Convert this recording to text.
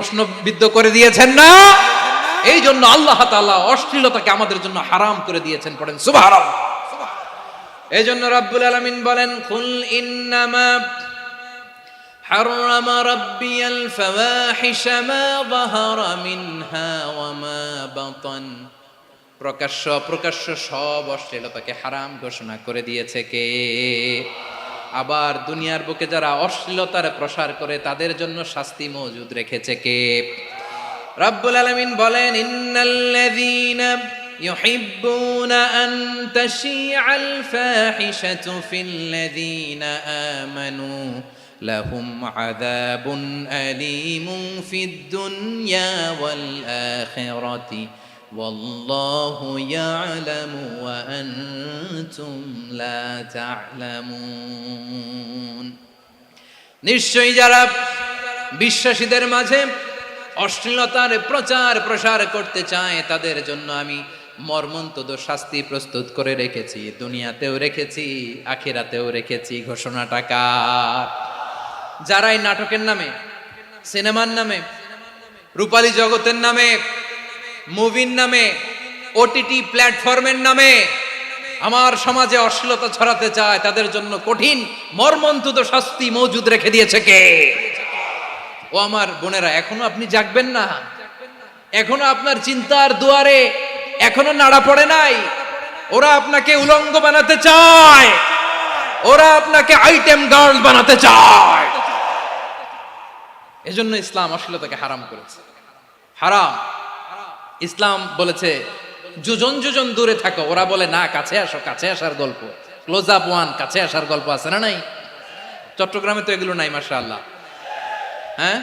প্রশ্নবিদ্ধ করে দিয়েছেন না? এই জন্য আল্লাহ তাআলা অশ্লীলতাকে আমাদের জন্য হারাম করে দিয়েছেন। পড়েন সুবহানাল্লাহ। এই জন্য রাব্বুল আলামিন বলেন, কুল ইন্নামা হাররামা রাব্বিয়াল ফাওয়াহিশা মা যাহারা মিনহা ওয়া মা বাতান। প্রকাশ্য অপ্রকাশ্য সব অশ্লীলতাকে হারাম ঘোষণা করে দিয়েছে কে? আবার দুনিয়ার বুকে যারা অশ্লীলতার প্রসার করে তাদের জন্য শাস্তি মজুদ রেখেছে কে? রাব্বুল আলামিন বলেন, ইন্নাল্লাযীনা ইউহিব্বুনা আন তাশিআল ফাহিশাতু ফিল্লাযীনা আমানু লাহুম আযাবুন আলীমুন ফিদ দুনিয়া ওয়াল আখিরাতি ওয়াল্লাহু ইয়ালামু ওয়া আনতুম লা তা'লামুন। নিশ্চয়ই যারা বিশ্বাসীদের মাঝে অশ্লীলতার প্রচার প্রসার করতে চায় তাদের জন্য আমি মর্মন্তুদ শাস্তি প্রস্তুত করে রেখেছি, দুনিয়াতেও রেখেছি, আখিরাতেও রেখেছি। ঘোষণাটা কার? যারাই নাটকের নামে, সিনেমার নামে, রূপালী জগতের নামে, মুভির নামে, ওটিটি প্ল্যাটফর্মের নামে আমার সমাজে অশ্লীলতা ছড়াতে চায় তাদের জন্য কঠিন মর্মন্তুদ শাস্তি মজুদ রেখে দিয়েছে কে? ও আমার বোনেরা, এখনো আপনি জাগবেন না? এখনো আপনার চিন্তার দুয়ারে এখনো নাড়া পড়ে নাই? ওরা আপনাকে উলঙ্গ বানাতে চায়, ওরা আপনাকে আইটেম গার্ল বানাতে চায়। এজন্য ইসলাম অশ্লীলতাকে হারাম করেছে। হারাম। ইসলাম বলেছে যোজন যোজন দূরে থাকো, ওরা বলে না কাছে আসো, কাছে আসার গল্প, ক্লোজ আপ ওয়ান, কাছে আসার গল্প আছে না নাই? চট্টগ্রামে তো এগুলো নাই মাশাআল্লাহ। হ্যাঁ,